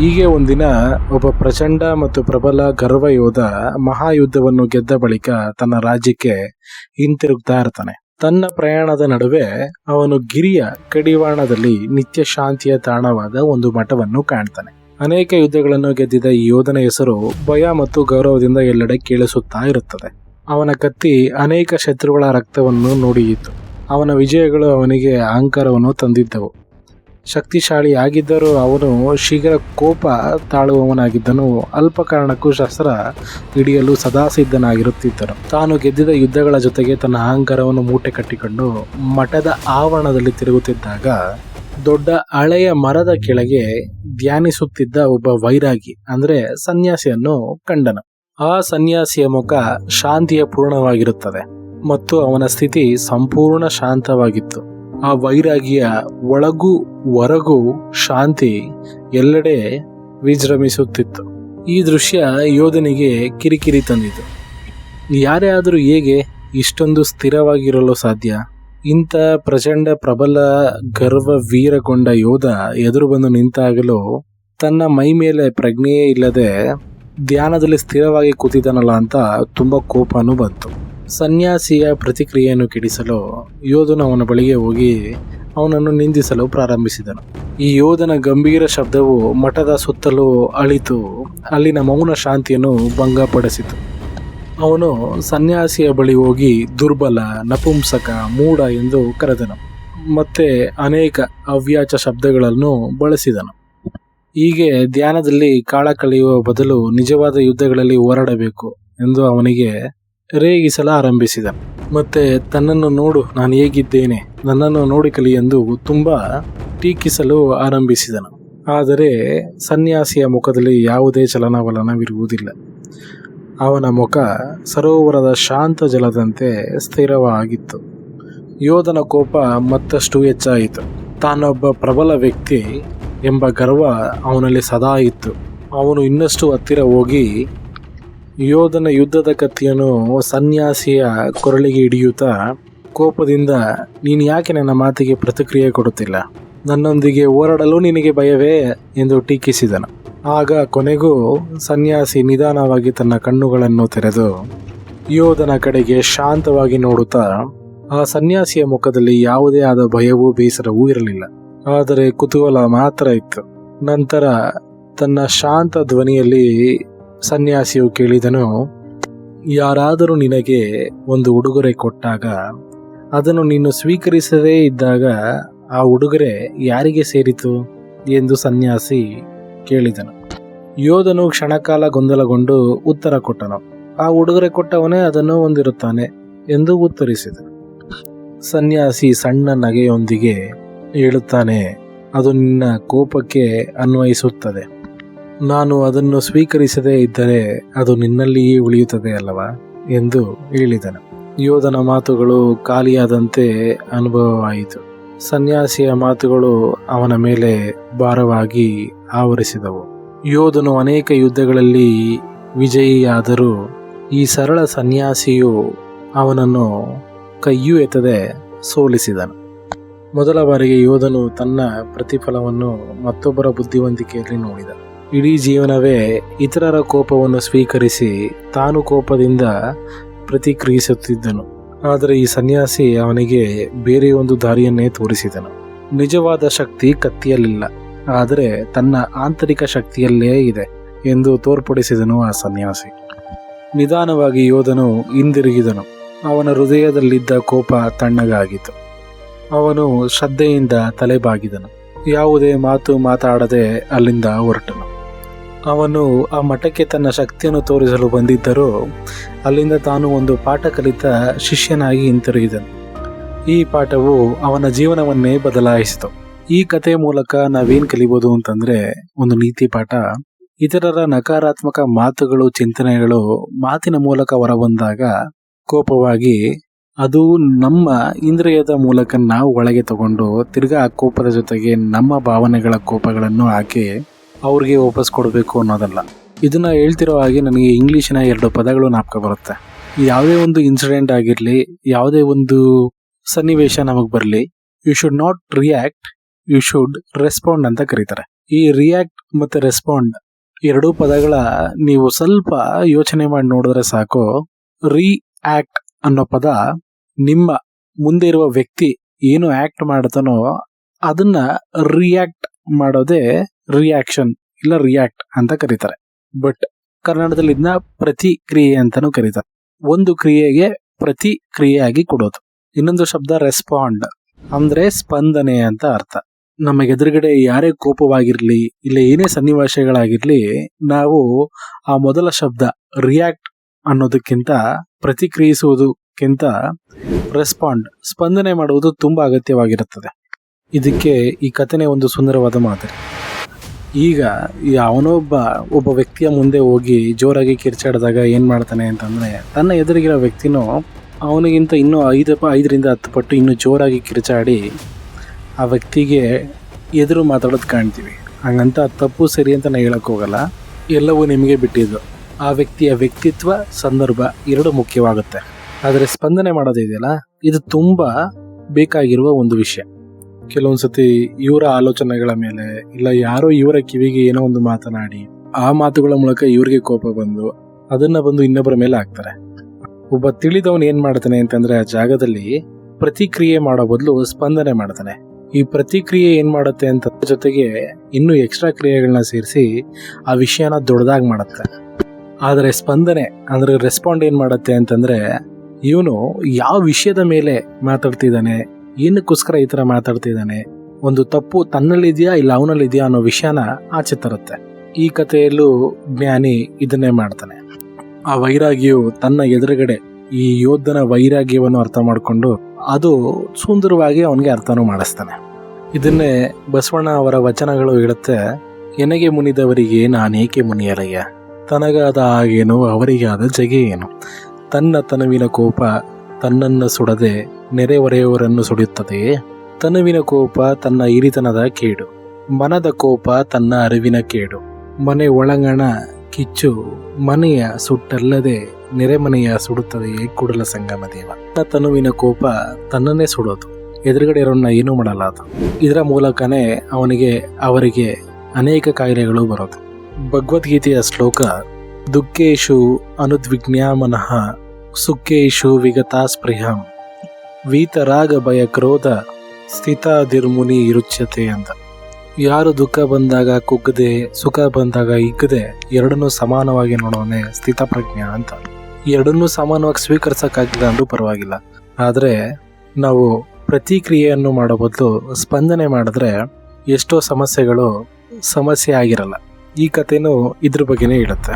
ಹೀಗೆ ಒಂದಿನ ಒಬ್ಬ ಪ್ರಚಂಡ ಮತ್ತು ಪ್ರಬಲ ಗರ್ವ ಯೋಧ ಮಹಾಯುದ್ಧವನ್ನು ಗೆದ್ದ ಬಳಿಕ ತನ್ನ ರಾಜ್ಯಕ್ಕೆ ಹಿಂತಿರುಗ್ತಾ ಇರ್ತಾನೆ. ತನ್ನ ಪ್ರಯಾಣದ ನಡುವೆ ಅವನು ಗಿರಿಯ ಕಡಿವಾಣದಲ್ಲಿ ನಿತ್ಯ ಶಾಂತಿಯ ತಾಣವಾದ ಒಂದು ಮಠವನ್ನು ಕಾಣ್ತಾನೆ. ಅನೇಕ ಯುದ್ಧಗಳನ್ನು ಗೆದ್ದಿದ್ದ ಈ ಯೋಧನ ಹೆಸರು ಭಯ ಮತ್ತು ಗೌರವದಿಂದ ಎಲ್ಲೆಡೆ ಕೇಳಿಸುತ್ತಾ ಇರುತ್ತದೆ. ಅವನ ಕತ್ತಿ ಅನೇಕ ಶತ್ರುಗಳ ರಕ್ತವನ್ನು ನೋಡಿಯಿತು. ಅವನ ವಿಜಯಗಳು ಅವನಿಗೆ ಅಹಂಕಾರವನ್ನು ತಂದಿದ್ದವು. ಶಕ್ತಿಶಾಲಿಯಾಗಿದ್ದರೂ ಅವನು ಶೀಘ್ರ ಕೋಪ ತಾಳುವವನಾಗಿದ್ದನು. ಅಲ್ಪ ಕಾರಣಕ್ಕೂ ಶಸ್ತ್ರ ಹಿಡಿಯಲು ಸದಾ ಸಿದ್ಧನಾಗಿರುತ್ತಿದ್ದನು. ತಾನು ಗೆದ್ದಿದ್ದ ಯುದ್ಧಗಳ ಜೊತೆಗೆ ತನ್ನ ಅಹಂಕಾರವನ್ನು ಮೂಟೆ ಕಟ್ಟಿಕೊಂಡು ಮಠದ ಆವರಣದಲ್ಲಿ ತಿರುಗುತ್ತಿದ್ದಾಗ ದೊಡ್ಡ ಹಳೆಯ ಮರದ ಕೆಳಗೆ ಧ್ಯಾನಿಸುತ್ತಿದ್ದ ಒಬ್ಬ ವೈರಾಗಿ ಅಂದ್ರೆ ಸನ್ಯಾಸಿಯನ್ನು ಕಂಡನು. ಆ ಸನ್ಯಾಸಿಯ ಮುಖ ಶಾಂತಿಯ ಪೂರ್ಣವಾಗಿರುತ್ತದೆ ಮತ್ತು ಅವನ ಸ್ಥಿತಿ ಸಂಪೂರ್ಣ ಶಾಂತವಾಗಿತ್ತು. ಆ ವೈರಾಗಿಯ ಒಳಗೂ ಹೊರಗೂ ಶಾಂತಿ ಎಲ್ಲೆಡೆ ವಿಜೃಂಭಿಸುತ್ತಿತ್ತು. ಈ ದೃಶ್ಯ ಯೋಧನಿಗೆ ಕಿರಿಕಿರಿ ತಂದಿತು. ಯಾರೇ ಆದರೂ ಹೇಗೆ ಇಷ್ಟೊಂದು ಸ್ಥಿರವಾಗಿರಲು ಸಾಧ್ಯ? ಇಂಥ ಪ್ರಚಂಡ ಪ್ರಬಲ ಗರ್ವ ವೀರಗೊಂಡ ಯೋಧ ಎದುರು ಬಂದು ನಿಂತಾಗಲೂ ತನ್ನ ಮೈ ಮೇಲೆ ಪ್ರಜ್ಞೆಯೇ ಇಲ್ಲದೆ ಧ್ಯಾನದಲ್ಲಿ ಸ್ಥಿರವಾಗಿ ಕೂತಿದ್ದಾನಲ್ಲ ಅಂತ ತುಂಬಾ ಕೋಪನೂ ಬಂತು. ಸನ್ಯಾಸಿಯ ಪ್ರತಿಕ್ರಿಯೆಯನ್ನು ಕೆಡಿಸಲು ಯೋಧನು ಅವನ ಬಳಿಗೆ ಹೋಗಿ ಅವನನ್ನು ನಿಂದಿಸಲು ಪ್ರಾರಂಭಿಸಿದನು. ಈ ಯೋಧನ ಗಂಭೀರ ಶಬ್ದವು ಮಠದ ಸುತ್ತಲೂ ಅಳಿತು ಅಲ್ಲಿನ ಮೌನ ಶಾಂತಿಯನ್ನು ಭಂಗಪಡಿಸಿತು. ಅವನು ಸನ್ಯಾಸಿಯ ಬಳಿ ಹೋಗಿ ದುರ್ಬಲ, ನಪುಂಸಕ, ಮೂಢ ಎಂದು ಕರೆದನು. ಮತ್ತೆ ಅನೇಕ ಅವ್ಯಾಚ ಶಬ್ದಗಳನ್ನು ಬಳಸಿದನು. ಹೀಗೆ ಧ್ಯಾನದಲ್ಲಿ ಕಾಲ ಕಳೆಯುವ ಬದಲು ನಿಜವಾದ ಯುದ್ಧಗಳಲ್ಲಿ ಹೋರಾಡಬೇಕು ಎಂದು ಅವನಿಗೆ ರೇಗಿಸಲು ಆರಂಭಿಸಿದನು. ಮತ್ತೆ ತನ್ನನ್ನು ನೋಡು, ನಾನು ಹೇಗಿದ್ದೇನೆ, ನನ್ನನ್ನು ನೋಡಿ ಕಲಿ ಎಂದು ತುಂಬಾ ಟೀಕಿಸಲು ಆರಂಭಿಸಿದನು. ಆದರೆ ಸನ್ಯಾಸಿಯ ಮುಖದಲ್ಲಿ ಯಾವುದೇ ಚಲನವಲನವಿರುವುದಿಲ್ಲ. ಅವನ ಮುಖ ಸರೋವರದ ಶಾಂತ ಜಲದಂತೆ ಸ್ಥಿರವಾಗಿತ್ತು. ಯೋಧನ ಕೋಪ ಮತ್ತಷ್ಟು ಹೆಚ್ಚಾಯಿತು. ತಾನೊಬ್ಬ ಪ್ರಬಲ ವ್ಯಕ್ತಿ ಎಂಬ ಗರ್ವ ಅವನಲ್ಲಿ ಸದಾ ಇತ್ತು. ಅವನು ಇನ್ನಷ್ಟು ಹತ್ತಿರ ಹೋಗಿ ಯೋಧನ ಯುದ್ಧದ ಕತ್ತಿಯನ್ನು ಸನ್ಯಾಸಿಯ ಕೊರಳಿಗೆ ಹಿಡಿಯುತ್ತಾ ಕೋಪದಿಂದ, ನೀನು ಯಾಕೆ ನನ್ನ ಮಾತಿಗೆ ಪ್ರತಿಕ್ರಿಯೆ ಕೊಡುತ್ತಿಲ್ಲ? ನನ್ನೊಂದಿಗೆ ಹೋರಾಡಲು ನಿನಗೆ ಭಯವೇ ಎಂದು ಟೀಕಿಸಿದನು. ಆಗ ಕೊನೆಗೂ ಸನ್ಯಾಸಿ ನಿಧಾನವಾಗಿ ತನ್ನ ಕಣ್ಣುಗಳನ್ನು ತೆರೆದು ಯೋಧನ ಕಡೆಗೆ ಶಾಂತವಾಗಿ ನೋಡುತ್ತಾ, ಆ ಸನ್ಯಾಸಿಯ ಮುಖದಲ್ಲಿ ಯಾವುದೇ ಆದ ಭಯವೂ ಬೇಸರವೂ ಇರಲಿಲ್ಲ, ಆದರೆ ಕುತೂಹಲ ಮಾತ್ರ ಇತ್ತು. ನಂತರ ತನ್ನ ಶಾಂತ ಧ್ವನಿಯಲ್ಲಿ ಸನ್ಯಾಸಿಯು ಕೇಳಿದನು, ಯಾರಾದರೂ ನಿನಗೆ ಒಂದು ಉಡುಗೊರೆ ಕೊಟ್ಟಾಗ ಅದನ್ನು ನೀನು ಸ್ವೀಕರಿಸದೇ ಇದ್ದಾಗ ಆ ಉಡುಗೊರೆ ಯಾರಿಗೆ ಸೇರಿತು ಎಂದು ಸನ್ಯಾಸಿ ಕೇಳಿದನು. ಯೋಧನು ಕ್ಷಣಕಾಲ ಗೊಂದಲಗೊಂಡು ಉತ್ತರ ಕೊಟ್ಟನು, ಆ ಉಡುಗೊರೆ ಕೊಟ್ಟವನೇ ಅದನ್ನು ಹೊಂದಿರುತ್ತಾನೆ ಎಂದು ಉತ್ತರಿಸಿದನು. ಸನ್ಯಾಸಿ ಸಣ್ಣ ನಗೆಯೊಂದಿಗೆ ಹೇಳುತ್ತಾನೆ, ಅದು ನಿನ್ನ ಕೋಪಕ್ಕೆ ಅನ್ವಯಿಸುತ್ತದೆ. ನಾನು ಅದನ್ನು ಸ್ವೀಕರಿಸದೇ ಇದ್ದರೆ ಅದು ನಿನ್ನಲ್ಲಿಯೇ ಉಳಿಯುತ್ತದೆ ಅಲ್ಲವಾ ಎಂದು ಹೇಳಿದನು. ಯೋಧನ ಮಾತುಗಳು ಖಾಲಿಯಾದಂತೆ ಅನುಭವವಾಯಿತು. ಸನ್ಯಾಸಿಯ ಮಾತುಗಳು ಅವನ ಮೇಲೆ ಭಾರವಾಗಿ ಆವರಿಸಿದವು. ಯೋಧನು ಅನೇಕ ಯುದ್ಧಗಳಲ್ಲಿ ವಿಜಯಿಯಾದರೂ ಈ ಸರಳ ಸನ್ಯಾಸಿಯು ಅವನನ್ನು ಕೈಯೂ ಎತ್ತದೆ ಸೋಲಿಸಿದನು. ಮೊದಲ ಬಾರಿಗೆ ಯೋಧನು ತನ್ನ ಪ್ರತಿಫಲವನ್ನು ಮತ್ತೊಬ್ಬರ ಬುದ್ಧಿವಂತಿಕೆಯಲ್ಲಿ ನೋಡಿದ. ಇಡೀ ಜೀವನವೇ ಇತರರ ಕೋಪವನ್ನು ಸ್ವೀಕರಿಸಿ ತಾನು ಕೋಪದಿಂದ ಪ್ರತಿಕ್ರಿಯಿಸುತ್ತಿದ್ದನು. ಆದರೆ ಈ ಸನ್ಯಾಸಿ ಅವನಿಗೆ ಬೇರೆ ಒಂದು ದಾರಿಯನ್ನೇ ತೋರಿಸಿದನು. ನಿಜವಾದ ಶಕ್ತಿ ಕತ್ತಿಯಲ್ಲಿಲ್ಲ, ಆದರೆ ತನ್ನ ಆಂತರಿಕ ಶಕ್ತಿಯಲ್ಲೇ ಇದೆ ಎಂದು ತೋರ್ಪಡಿಸಿದನು ಆ ಸನ್ಯಾಸಿ. ನಿಧಾನವಾಗಿ ಯೋಧನು ಹಿಂದಿರುಗಿದನು. ಅವನ ಹೃದಯದಲ್ಲಿದ್ದ ಕೋಪ ತಣ್ಣಗಾಗಿತ್ತು. ಅವನು ಶ್ರದ್ಧೆಯಿಂದ ತಲೆಬಾಗಿದನು. ಯಾವುದೇ ಮಾತು ಮಾತಾಡದೆ ಅಲ್ಲಿಂದ ಹೊರಟನು. ಅವನು ಆ ಮಠಕ್ಕೆ ತನ್ನ ಶಕ್ತಿಯನ್ನು ತೋರಿಸಲು ಬಂದಿದ್ದರೂ ಅಲ್ಲಿಂದ ತಾನು ಒಂದು ಪಾಠ ಕಲಿತ ಶಿಷ್ಯನಾಗಿ ಹಿಂತಿರುಗಿದನು. ಈ ಪಾಠವು ಅವನ ಜೀವನವನ್ನೇ ಬದಲಾಯಿಸಿತು. ಈ ಕಥೆಯ ಮೂಲಕ ನಾವೇನು ಕಲಿಬೋದು ಅಂತಂದ್ರೆ, ಒಂದು ನೀತಿ ಪಾಠ, ಇತರರ ನಕಾರಾತ್ಮಕ ಮಾತುಗಳು, ಚಿಂತನೆಗಳು ಮಾತಿನ ಮೂಲಕ ಹೊರಬಂದಾಗ ಕೋಪವಾಗಿ ಅದು ನಮ್ಮ ಇಂದ್ರಿಯದ ಮೂಲಕ ನಾವು ಒಳಗೆ ತಗೊಂಡು ತಿರ್ಗಾ ಆ ಕೋಪದ ಜೊತೆಗೆ ನಮ್ಮ ಭಾವನೆಗಳ ಕೋಪಗಳನ್ನು ಹಾಕಿ ಅವ್ರಿಗೆ ವಾಪಸ್ ಕೊಡಬೇಕು ಅನ್ನೋದಲ್ಲ. ಇದನ್ನ ಹೇಳ್ತಿರೋ ಹಾಗೆ ನನಗೆ ಇಂಗ್ಲೀಷಿನ 2 ಪದಗಳು ಜ್ಞಾಪಕ ಬರುತ್ತೆ. ಯಾವುದೇ ಒಂದು ಇನ್ಸಿಡೆಂಟ್ ಆಗಿರಲಿ, ಯಾವುದೇ ಒಂದು ಸನ್ನಿವೇಶ ನಮಗೆ ಬರಲಿ, you should not react, you should respond ಅಂತ ಕರೀತಾರೆ. ಈ ರಿಯಾಕ್ಟ್ ಮತ್ತೆ ರೆಸ್ಪಾಂಡ್ ಎರಡೂ ಪದಗಳ ನೀವು ಸ್ವಲ್ಪ ಯೋಚನೆ ಮಾಡಿ ನೋಡಿದ್ರೆ ಸಾಕು. ರಿಯಾಕ್ಟ್ ಅನ್ನೋ ಪದ ನಿಮ್ಮ ಮುಂದೆ ಇರುವ ವ್ಯಕ್ತಿ ಏನು ಆಕ್ಟ್ ಮಾಡ್ತಾನೋ ಅದನ್ನ ರಿಯಾಕ್ಟ್ ಮಾಡೋದೇ ರಿಯಾಕ್ಷನ್ ಇಲ್ಲ ರಿಯಾಕ್ಟ್ ಅಂತ ಕರೀತಾರೆ. ಬಟ್ ಕನ್ನಡದಲ್ಲಿ ಇದನ್ನ ಪ್ರತಿಕ್ರಿಯೆ ಅಂತಾನೂ ಕರೀತಾರೆ. ಒಂದು ಕ್ರಿಯೆಗೆ ಪ್ರತಿಕ್ರಿಯೆಯಾಗಿ ಕೊಡೋದು. ಇನ್ನೊಂದು ಶಬ್ದ ರೆಸ್ಪಾಂಡ್ ಅಂದ್ರೆ ಸ್ಪಂದನೆ ಅಂತ ಅರ್ಥ. ನಮ್ಮ ಎದುರುಗಡೆ ಯಾರೇ ಕೋಪವಾಗಿರ್ಲಿ ಇಲ್ಲ ಏನೇ ಸನ್ನಿವೇಶಗಳಾಗಿರ್ಲಿ, ನಾವು ಆ ಮೊದಲ ಶಬ್ದ ರಿಯಾಕ್ಟ್ ಅನ್ನೋದಕ್ಕಿಂತ ಪ್ರತಿಕ್ರಿಯಿಸುವುದಕ್ಕಿಂತ ರೆಸ್ಪಾಂಡ್ ಸ್ಪಂದನೆ ಮಾಡುವುದು ತುಂಬಾ ಅಗತ್ಯವಾಗಿರುತ್ತದೆ. ಇದಕ್ಕೆ ಈ ಕಥೆನೇ ಒಂದು ಸುಂದರವಾದ ಮಾದರಿ. ಈಗ ಒಬ್ಬ ವ್ಯಕ್ತಿಯ ಮುಂದೆ ಹೋಗಿ ಜೋರಾಗಿ ಕಿರ್ಚಾಡಿದಾಗ ಏನ್ ಮಾಡ್ತಾನೆ ಅಂತಂದ್ರೆ, ತನ್ನ ಎದುರಿಗಿರೋ ವ್ಯಕ್ತಿನೂ ಅವನಿಗಿಂತ ಇನ್ನೂ 5ರಿಂದ 10 ಪಟ್ಟು ಇನ್ನೂ ಜೋರಾಗಿ ಕಿರ್ಚಾಡಿ ಆ ವ್ಯಕ್ತಿಗೆ ಎದುರು ಮಾತಾಡೋದು ಕಾಣ್ತೀವಿ. ಹಂಗಂತ ತಪ್ಪು ಸರಿ ಅಂತ ನಾನು ಹೇಳಕ್ ಹೋಗಲ್ಲ, ಎಲ್ಲವೂ ನಿಮಗೆ ಬಿಟ್ಟಿದ್ದು. ಆ ವ್ಯಕ್ತಿಯ ವ್ಯಕ್ತಿತ್ವ ಸಂದರ್ಭ ಎರಡು ಮುಖ್ಯವಾಗುತ್ತೆ. ಆದರೆ ಸ್ಪಂದನೆ ಮಾಡೋದಿದೆಯಲ್ಲ, ಇದು ತುಂಬಾ ಬೇಕಾಗಿರುವ ಒಂದು ವಿಷಯ. ಕೆಲವೊಂದ್ಸತಿ ಇವರ ಆಲೋಚನೆಗಳ ಮೇಲೆ ಇಲ್ಲ ಯಾರೋ ಇವರ ಕಿವಿಗೆ ಏನೋ ಒಂದು ಮಾತನಾಡಿ ಆ ಮಾತುಗಳ ಮೂಲಕ ಇವ್ರಿಗೆ ಕೋಪ ಬಂದು ಅದನ್ನ ಬಂದು ಇನ್ನೊಬ್ಬರ ಮೇಲೆ ಹಾಕ್ತಾರೆ. ಒಬ್ಬ ತಿಳಿದವನು ಏನ್ ಮಾಡ್ತಾನೆ ಅಂತಂದ್ರೆ, ಆ ಜಾಗದಲ್ಲಿ ಪ್ರತಿಕ್ರಿಯೆ ಮಾಡೋ ಬದಲು ಸ್ಪಂದನೆ ಮಾಡ್ತಾನೆ. ಈ ಪ್ರತಿಕ್ರಿಯೆ ಏನ್ ಮಾಡುತ್ತೆ ಅಂತ ಜೊತೆಗೆ ಇನ್ನೂ ಎಕ್ಸ್ಟ್ರಾ ಕ್ರಿಯೆಗಳನ್ನ ಸೇರಿಸಿ ಆ ವಿಷಯನ ದೊಡ್ಡದಾಗಿ ಮಾಡುತ್ತೆ. ಆದರೆ ಸ್ಪಂದನೆ ಅಂದ್ರೆ ರೆಸ್ಪಾಂಡ್ ಏನ್ ಮಾಡುತ್ತೆ ಅಂತಂದ್ರೆ, ಇವನು ಯಾವ ವಿಷಯದ ಮೇಲೆ ಮಾತಾಡ್ತಿದ್ದಾನೆ, ಏನಕ್ಕೋಸ್ಕರ ಈ ತರ ಮಾತಾಡ್ತಿದ್ದಾನೆ, ಒಂದು ತಪ್ಪು ತನ್ನಲ್ಲಿದೆಯಾ ಇಲ್ಲ ಅವನಲ್ಲಿದೆಯಾ ಅನ್ನೋ ವಿಷಯನ ಆಚೆ ತರುತ್ತೆ. ಈ ಕಥೆಯಲ್ಲೂ ಜ್ಞಾನಿ ಇದನ್ನೇ ಮಾಡ್ತಾನೆ. ಆ ವೈರಾಗಿಯು ತನ್ನ ಎದುರುಗಡೆ ಈ ಯೋಧನ ವೈರಾಗ್ಯವನ್ನು ಅರ್ಥ ಮಾಡಿಕೊಂಡು ಅದು ಸುಂದರವಾಗಿ ಅವನಿಗೆ ಅರ್ಥನೂ ಮಾಡಿಸ್ತಾನೆ. ಇದನ್ನೇ ಬಸವಣ್ಣ ಅವರ ವಚನಗಳು ಹೇಳುತ್ತೆ, ಎನಗೆ ಮುನಿದವರಿಗೆ ನಾನೇಕೆ ಮುನಿಯಲಯ್ಯ, ತನಗಾದ ಆಗೇನು ಅವರಿಗಾದ ಜಗೆ ಏನು, ತನ್ನ ತನುವಿನ ಕೋಪ ತನ್ನನ್ನು ಸುಡದೆ ನೆರೆಹೊರೆಯವರನ್ನು ಸುಡುತ್ತದೆಯೇ, ತನುವಿನ ಕೋಪ ತನ್ನ ಹಿರಿತನದ ಕೇಡು, ಮನದ ಕೋಪ ತನ್ನ ಅರಿವಿನ ಕೇಡು, ಮನೆ ಒಳಗಣ ಕಿಚ್ಚು ಮನೆಯ ಸುಟ್ಟಲ್ಲದೆ ನೆರೆಮನೆಯ ಸುಡುತ್ತದೆಯೇ ಕೂಡಲ ಸಂಗಮ ದೇವ. ತನ್ನ ತನುವಿನ ಕೋಪ ತನ್ನನ್ನೇ ಸುಡೋದು, ಎದುರುಗಡೆ ಇರೋನ್ನ ಏನೂ ಮಾಡಲ್ಲ ಅದು. ಇದರ ಮೂಲಕನೇ ಅವರಿಗೆ ಅನೇಕ ಕಾಯಿಲೆಗಳು ಬರೋದು. ಭಗವದ್ಗೀತೆಯ ಶ್ಲೋಕ, ದುಃಖೇಶು ಅನುದ್ವಿಗ್ನ್ಯಾಮನಃ ಸುಖೇಶು ವಿಗತಾ ಸ್ಪೃಹಂ ವೀತರಾಗ ಭಯ ಕ್ರೋಧ ಸ್ಥಿತಾದಿರ್ಮುನಿ ಇರುಚ್ಯತೆ ಅಂತ. ಯಾರು ದುಃಖ ಬಂದಾಗ ಕುಗ್ಗದೆ ಸುಖ ಬಂದಾಗ ಹಿಗ್ಗದೆ ಎರಡನ್ನೂ ಸಮಾನವಾಗಿ ನೋಡೋನೆ ಸ್ಥಿತಪ್ರಜ್ಞ ಅಂತ. ಎರಡನ್ನೂ ಸಮಾನವಾಗಿ ಸ್ವೀಕರಿಸಕ್ಕಾಗಿಲ್ಲ ಅಂದ್ರೂ ಪರವಾಗಿಲ್ಲ, ಆದರೆ ನಾವು ಪ್ರತಿಕ್ರಿಯೆಯನ್ನು ಮಾಡೋ ಬದಲು ಸ್ಪಂದನೆ ಮಾಡಿದ್ರೆ ಎಷ್ಟೋ ಸಮಸ್ಯೆ ಆಗಿರಲ್ಲ. ಈ ಕಥೆನೂ ಇದ್ರ ಬಗ್ಗೆನೇ ಹೇಳುತ್ತೆ.